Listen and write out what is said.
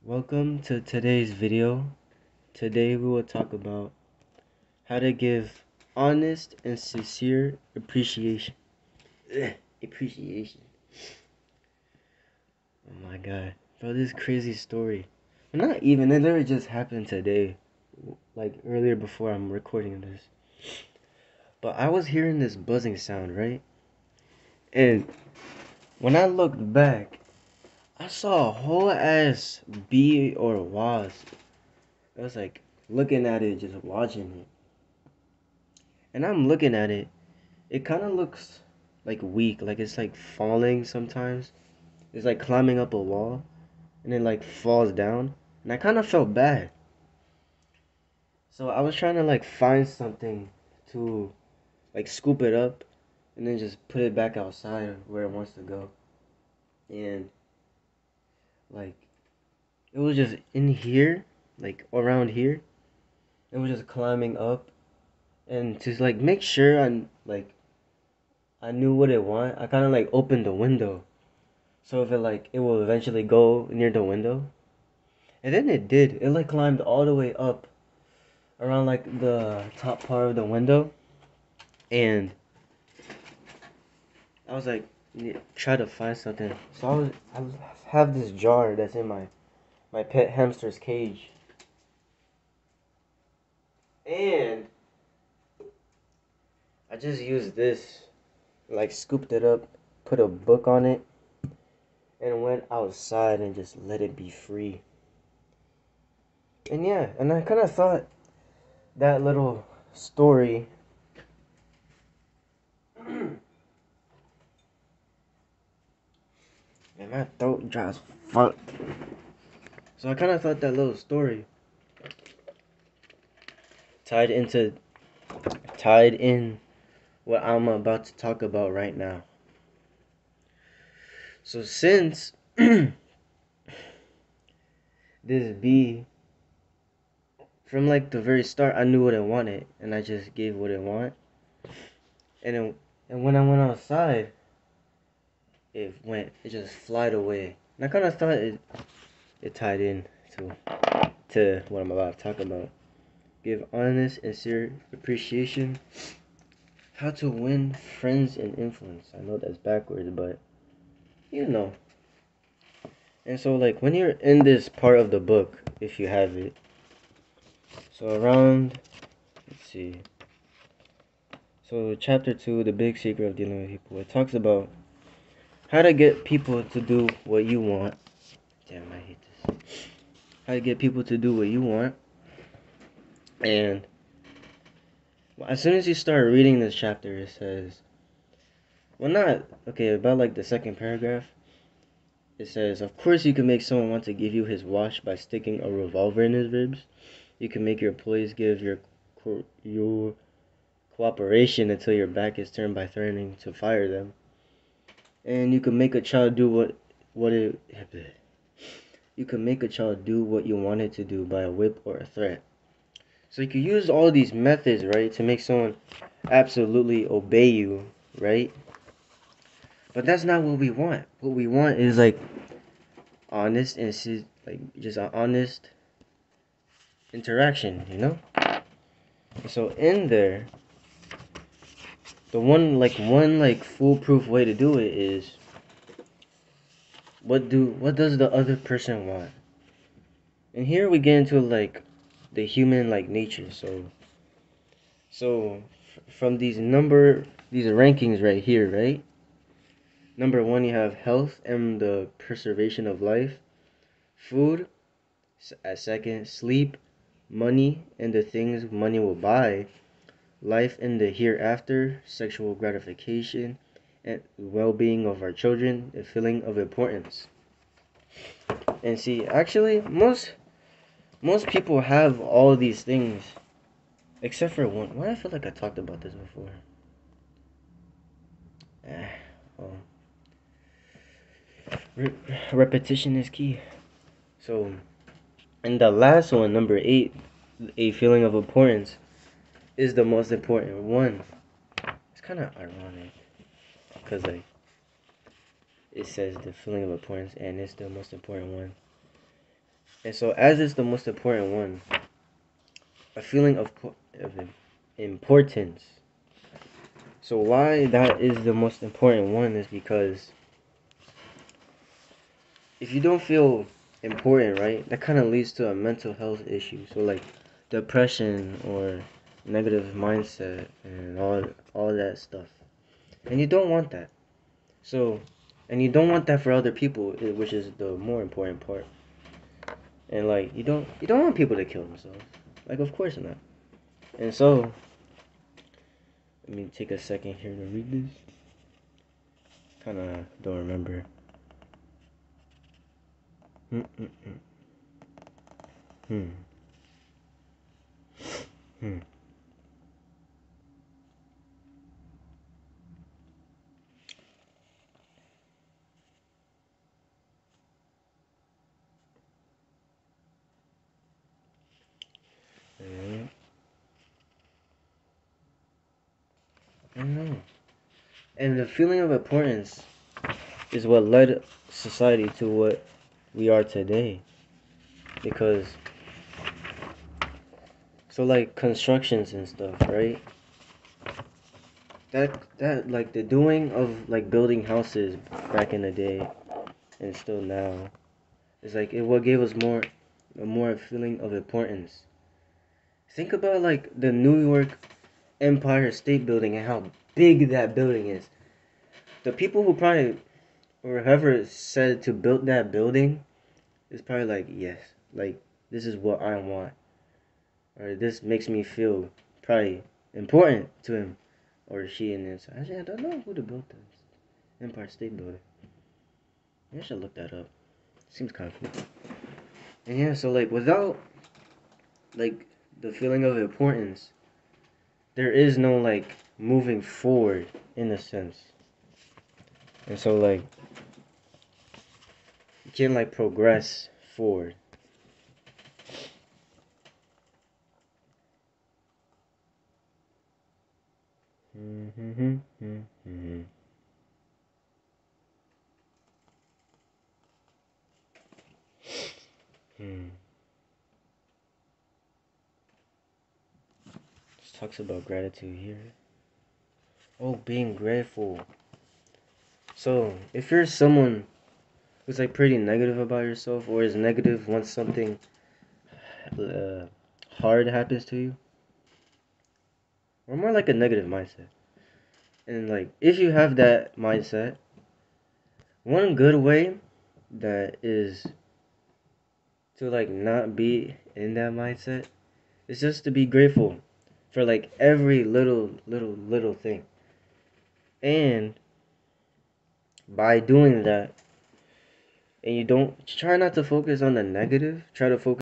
Welcome to today's video. Today we will talk about how to give honest and sincere appreciation. Appreciation. Oh my god. Bro, this crazy story. Not even, it literally just happened today. Like earlier before I'm recording this. But I was hearing this buzzing sound, right? And when I looked back, I saw a whole ass bee or wasp. I was like looking at it, just watching it. And I'm looking at it. It kind of looks like weak, like it's like falling sometimes. It's like climbing up a wall and then like falls down. And I kind of felt bad. So I was trying to like find something to like scoop it up and then just put it back outside where it wants to go. And like it was just in here, like around here. It was just climbing up and to like make sure I knew what it wanted. I kind of like opened the window. So if it will eventually go near the window. And then it did. It like climbed all the way up around like the top part of the window. And I was like, try to find something. So I have this jar that's in my pet hamster's cage. And I just used this, like scooped it up, put a book on it, and went outside and just let it be free. And yeah, and I kind of thought that little story and my throat dry as fuck. So I kind of thought that little story tied into tied in what I'm about to talk about right now. So since this bee, from like the very start, I knew what it wanted, and I just gave what it wanted. And when I went outside, it just flied away. And I kind of thought it tied in to what I'm about to talk about. Give honest and sincere appreciation. How to win friends and influence. I know that's backwards, but you know. And so, like, when you're in this part of the book, if you have it, so around, let's see. So, chapter 2, The Big Secret of Dealing with People, it talks about how to get people to do what you want. Damn, I hate this. How to get people to do what you want. And as soon as you start reading this chapter, it says, well, not, okay, about like the second paragraph. It says, of course you can make someone want to give you his watch by sticking a revolver in his ribs. You can make your employees give your cooperation until your back is turned by threatening to fire them. And you can make a child do you can make a child do what you want it to do by a whip or a threat. So you can use all these methods, right, to make someone absolutely obey you, right? But that's not what we want. What we want is like honest and like just an honest interaction, you know? So in there, the one foolproof way to do it is what does the other person want? And here we get into like the human like nature. From these rankings right here, right? Number 1 you have health and the preservation of life, food at second, sleep, money and the things money will buy, life in the hereafter, sexual gratification, and well-being of our children, a feeling of importance. And see, actually, most people have all these things, except for one. Why I feel like I talked about this before. Well, repetition is key. So, and the last one, number 8, a feeling of importance, is the most important one. It's kind of ironic, because like it says the feeling of importance, and it's the most important one. And so, as is the most important one, a feeling of importance. So, why that is the most important one is because if you don't feel important, right, that kind of leads to a mental health issue. So, like depression or negative mindset and all that stuff. And you don't want that. So, and you don't want that for other people, which is the more important part. And like you don't want people to kill themselves. Like of course not. And so let me take a second here to read this. Kind of don't remember. Mm-mm-mm. Hmm. Hmm. Yeah, I know. And the feeling of importance is what led society to what we are today. Because so like constructions and stuff, right? That like the doing of like building houses back in the day and still now is like it what gave us a more feeling of importance. Think about like the New York Empire State Building and how big that building is. The people who probably or whoever said to build that building is probably like, yes, like this is what I want, or this makes me feel probably important to him or she. And this, actually, I don't know who to build this Empire State Building. I should look that up. Seems kind of cool. And yeah, so like without like the feeling of importance, there is no like moving forward in a sense. And so like you can like progress forward. Mm-hmm. Mm-hmm. Hmm. This talks about gratitude here. Oh, being grateful. So if you're someone who's like pretty negative about yourself or is negative once something uh, hard happens to you, or more like a negative mindset. And like if you have that mindset, one good way that is to like not be in that mindset is just to be grateful for like every little thing. And by doing that, and you don't try not to focus on the negative, try to focus